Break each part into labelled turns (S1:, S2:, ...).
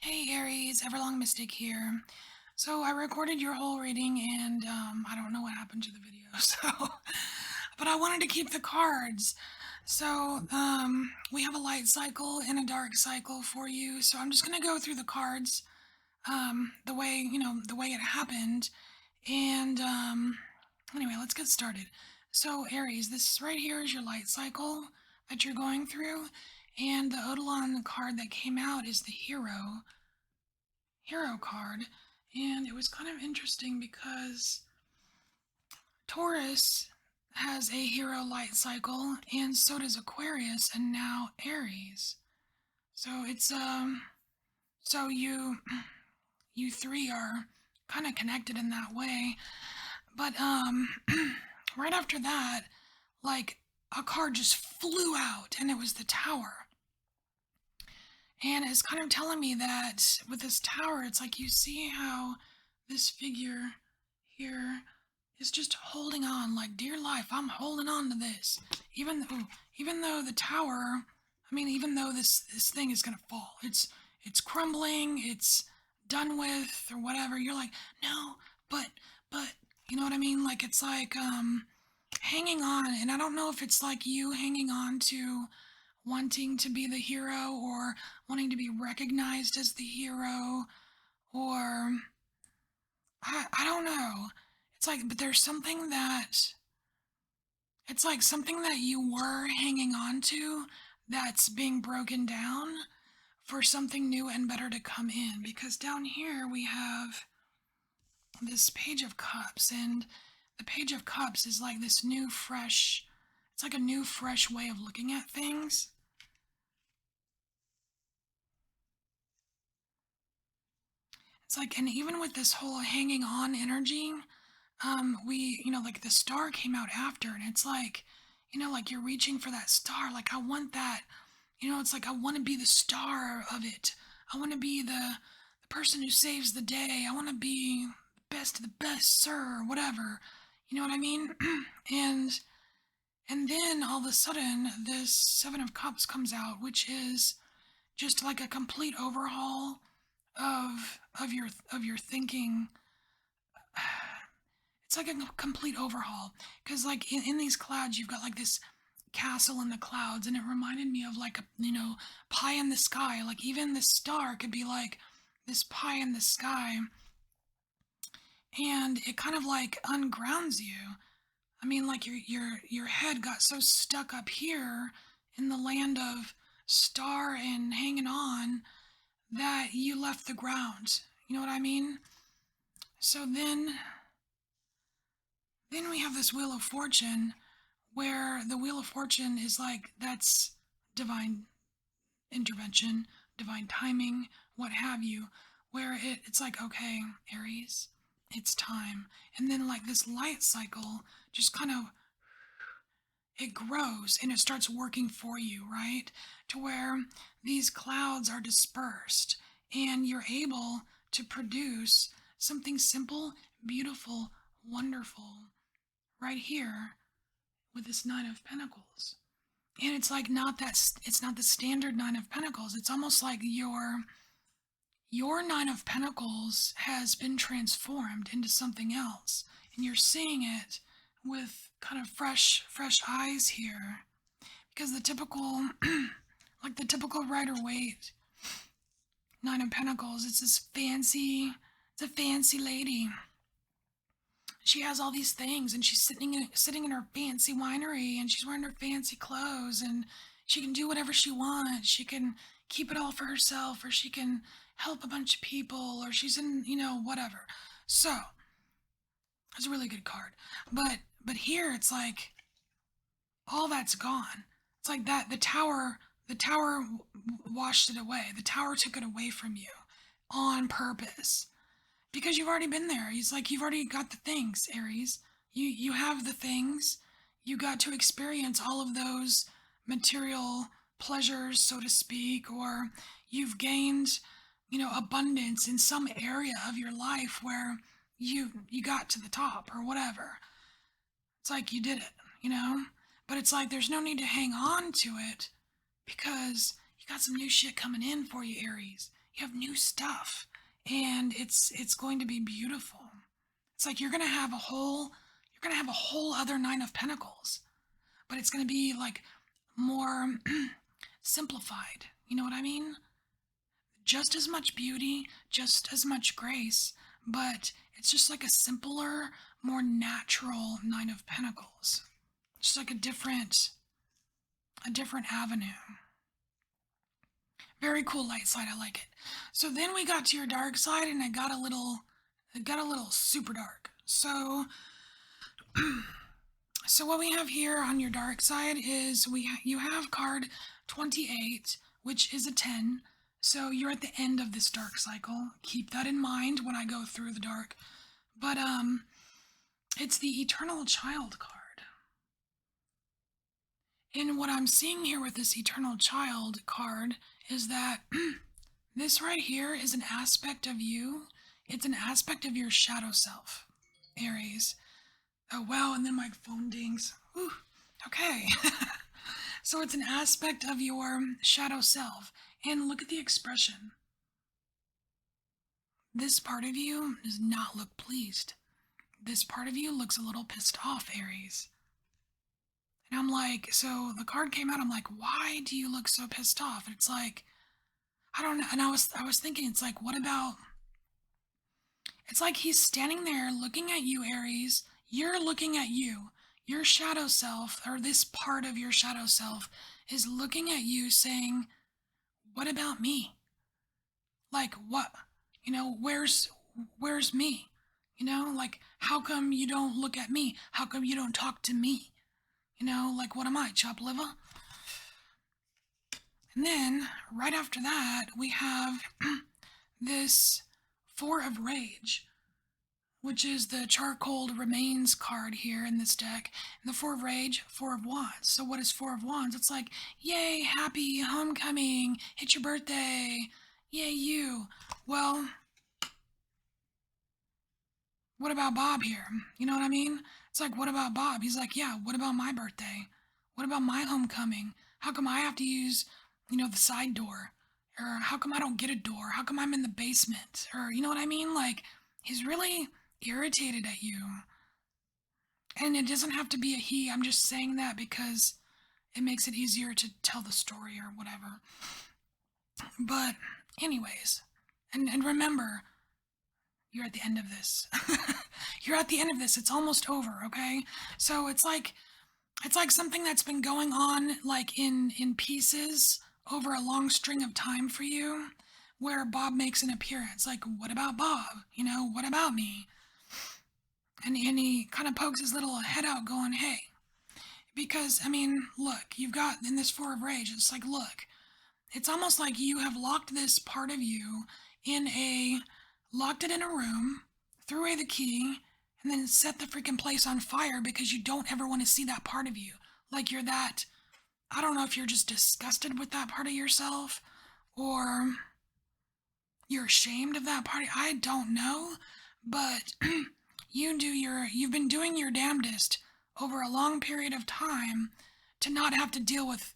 S1: Hey Aries, EverlongMystic here. So I recorded your whole reading and I don't know what happened to the video, but I wanted to keep the cards. So we have a light cycle and a dark cycle for you. So I'm just gonna go through the cards the way, the way it happened. And anyway, let's get started. So Aries, this right here is your light cycle that you're going through. And the Eidolon card that came out is the hero card, and it was kind of interesting because Taurus has a hero light cycle, and so does Aquarius, and now Aries. So it's so you three are kind of connected in that way. But right after that, like a card just flew out, and it was the Tower. And it's kind of telling me that with this tower, it's like you see how this figure here is just holding on, like, dear life, I'm holding on to this. Even though the tower, I mean, even though this thing is gonna fall, it's crumbling, it's done with or whatever. You're like, no, but you know what I mean? Like it's like hanging on, and I don't know if it's like you hanging on to wanting to be the hero or wanting to be recognized as the hero or I don't know. It's like but there's something that it's like something that you were hanging on to that's being broken down for something new and better to come in because down here we have this page of cups, and the page of cups is like this new fresh, it's like a new fresh way of looking at things. It's like, and even with this whole hanging on energy, like the star came out after, and it's like, like you're reaching for that star. Like, I want that, it's like I want to be the star of it. I want to be the person who saves the day. I want to be best of the best, sir, or whatever. You know what I mean? and, and then all of a sudden, this Seven of Cups comes out, which is just like a complete overhaul of your thinking. It's like a complete overhaul because like in these clouds you've got like this castle in the clouds, and it reminded me of like a pie in the sky. Like even the star could be like this pie in the sky, and it kind of like ungrounds you. I mean, like your head got so stuck up here in the land of star and hanging on that you left the ground. You know what I mean? So then we have this Wheel of Fortune, where the Wheel of Fortune is like that's divine intervention, divine timing, what have you, where it's like, okay, Aries, it's time. And then like this light cycle just kind of it grows and it starts working for you, right? To where these clouds are dispersed and you're able to produce something simple, beautiful, wonderful right here with this Nine of Pentacles. And it's like it's not the standard Nine of Pentacles. It's almost like your Nine of Pentacles has been transformed into something else, and you're seeing it with kind of fresh eyes here. Because the typical like the typical Rider-Waite Nine of Pentacles, it's a fancy lady. She has all these things, and she's sitting in her fancy winery, and she's wearing her fancy clothes, and she can do whatever she wants. She can keep it all for herself, or she can help a bunch of people, or she's in, whatever. So it's a really good card. But here it's like all that's gone. It's like that the tower washed it away. The tower took it away from you on purpose because you've already been there. He's like, you've already got the things, Aries. You have the things. You got to experience all of those material pleasures, so to speak, or you've gained, abundance in some area of your life where you got to the top or whatever. It's like you did it. But it's like there's no need to hang on to it because you got some new shit coming in for you, Aries. you have new stuff, and it's going to be beautiful. It's like you're gonna have a whole other nine of pentacles, but it's gonna be like more simplified. You know what I mean? Just as much beauty, just as much grace, but it's just like a simpler, more natural nine of pentacles. Just like a different avenue. Very cool light side, I like it. So then we got to your dark side and it got a little super dark. So what we have here on your dark side is you have card 28, which is a 10. So you're at the end of this dark cycle. Keep that in mind when I go through the dark. But it's the Eternal Child card. And what I'm seeing here with this Eternal Child card is that this right here is an aspect of you. It's an aspect of your shadow self, Aries. Oh, wow, and then my phone dings. Whew, okay. So it's an aspect of your shadow self. And look at the expression. This part of you does not look pleased. This part of you looks a little pissed off, Aries. And I'm like, so the card came out, I'm like, why do you look so pissed off? And it's like, I don't know. And I was thinking, it's like, what about, it's like he's standing there looking at you, Aries. You're looking at you. Your shadow self, or this part of your shadow self, is looking at you saying, what about me? Like, what? Where's me? Like, how come you don't look at me? How come you don't talk to me? Like, what am I, chopped liver? And then, right after that, we have this Four of Rage, which is the Charcoal Remains card here in this deck. And the Four of Rage, Four of Wands. So what is Four of Wands? It's like, yay, happy homecoming, it's your birthday, yay you. Well, what about Bob here? You know what I mean? It's like, what about Bob? He's like, yeah, what about my birthday? What about my homecoming? How come I have to use, the side door? Or how come I don't get a door? How come I'm in the basement? Or, you know what I mean? Like, he's really irritated at you. And it doesn't have to be a he. I'm just saying that because it makes it easier to tell the story or whatever. But, anyways, and remember, you're at the end of this. You're at the end of this. It's almost over, okay? So it's like something that's been going on like in pieces over a long string of time for you, where Bob makes an appearance. Like, what about Bob? What about me? And he kind of pokes his little head out going, hey, because, I mean, look, you've got in this Four of Rage, it's like, look, it's almost like you have locked this part of you locked it in a room, threw away the key, and then set the freaking place on fire because you don't ever want to see that part of you. Like you're that, I don't know if you're just disgusted with that part of yourself or you're ashamed of that part. I don't know, but you've been doing your damnedest over a long period of time to not have to deal with,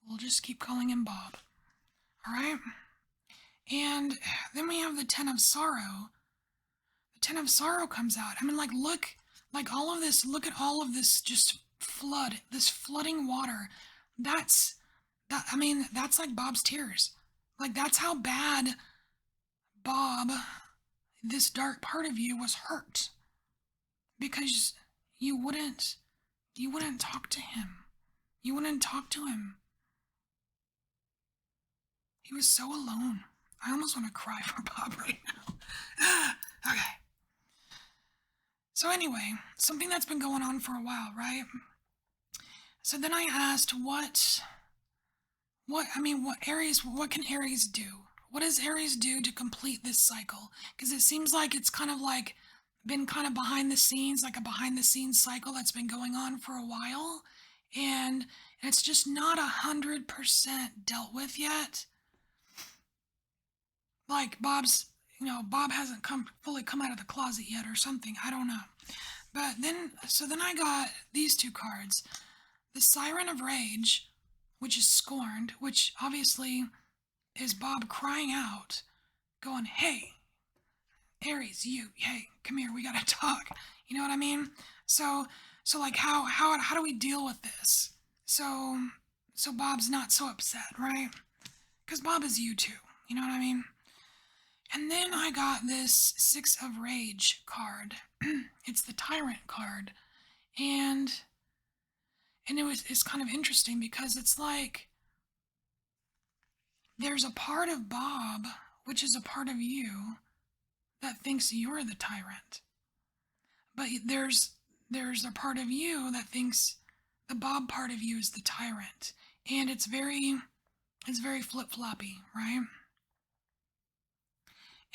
S1: we'll just keep calling him Bob. All right? And then we have the Ten of Sorrow. The Ten of Sorrow comes out. I mean, like, look at all of this just this flooding water. That's like Bob's tears. Like, that's how bad Bob, this dark part of you, was hurt. Because you wouldn't talk to him. You wouldn't talk to him. He was so alone. I almost want to cry for Bob right now. Okay. So anyway, something that's been going on for a while, right? So then I asked what can Aries do? What does Aries do to complete this cycle? Because it seems like it's kind of like been kind of behind the scenes, like a behind the scenes cycle that's been going on for a while. And it's just not 100% dealt with yet. Like Bob hasn't fully come out of the closet yet or something. I don't know. But then I got these two cards. The Siren of Rage, which is scorned, which obviously is Bob crying out, going, "Hey, Aries, hey, come here, we gotta talk." You know what I mean? So, so like, how do we deal with this? So, so Bob's not so upset, right? Because Bob is you too. You know what I mean? And then I got this Six of Rage card. It's the Tyrant card, and it's kind of interesting because it's like there's a part of Bob, which is a part of you, that thinks you're the tyrant. But there's a part of you that thinks the Bob part of you is the tyrant. And it's very flip-floppy, right?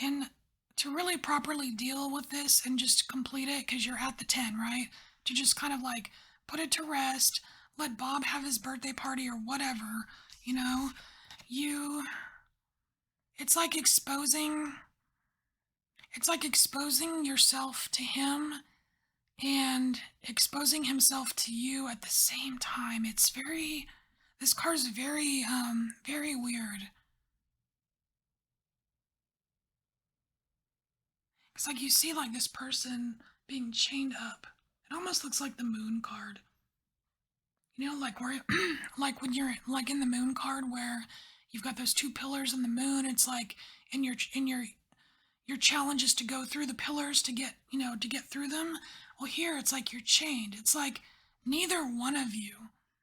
S1: And to really properly deal with this and just complete it, because you're at the 10, right? To just kind of like put it to rest, let Bob have his birthday party or whatever, you know, you it's like exposing it's like exposing yourself to him and exposing himself to you at the same time. This card's very weird. It's like you see like this person being chained up. It almost looks like the moon card. You know, like where like when you're like in the moon card where you've got those two pillars in the moon. It's like in your challenge is to go through the pillars to get through them. Well, here it's like you're chained. It's like neither one of you,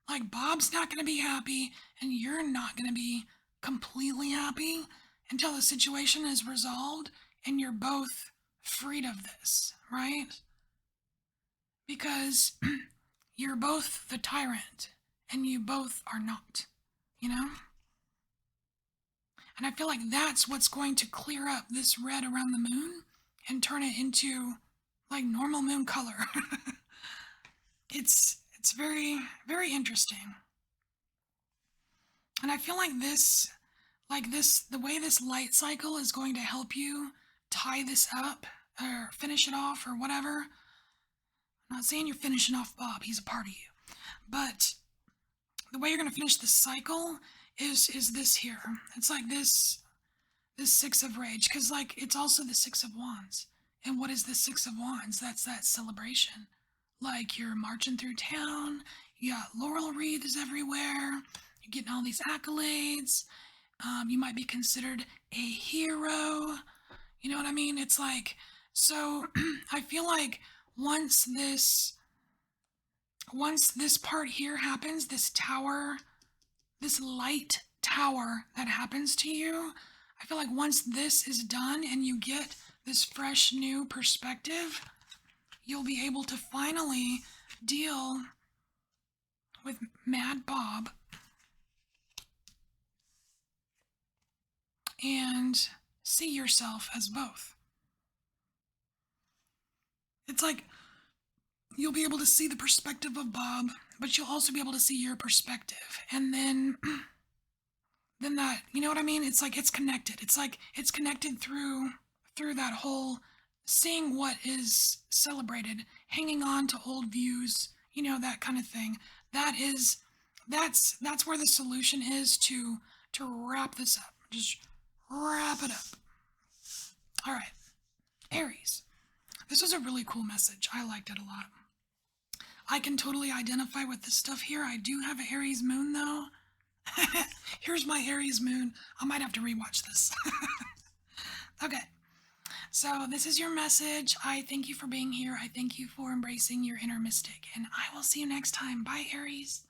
S1: like Bob's not going to be happy and you're not going to be completely happy until the situation is resolved and you're both freed of this, right? Because you're both the tyrant and you both are not, you know? And I feel like that's what's going to clear up this red around the moon and turn it into like normal moon color. It's very interesting. And I feel like this the way this light cycle is going to help you tie this up or finish it off or whatever. I'm not saying you're finishing off Bob, he's a part of you. But the way you're going to finish the cycle is this here. It's like this Six of Rage, because like it's also the Six of Wands. And what is the Six of Wands? That's that celebration. Like you're marching through town, you got laurel wreaths everywhere, you're getting all these accolades. You might be considered a hero. You know what I mean? It's like so. I feel like once this once this part here happens, this tower, this light tower that happens to you, I feel like once this is done and you get this fresh new perspective, you'll be able to finally deal with Mad Bob and see yourself as both. It's like you'll be able to see the perspective of Bob, but you'll also be able to see your perspective. And then that, you know what I mean? It's like it's connected. It's like it's connected through that whole seeing what is celebrated, hanging on to old views, that kind of thing. That is that's where the solution is to wrap this up. Just wrap it up. All right. Aries. This was a really cool message. I liked it a lot. I can totally identify with this stuff here. I do have an Aries moon though. Here's my Aries moon. I might have to rewatch this. Okay. So this is your message. I thank you for being here. I thank you for embracing your inner mystic. And I will see you next time. Bye, Aries.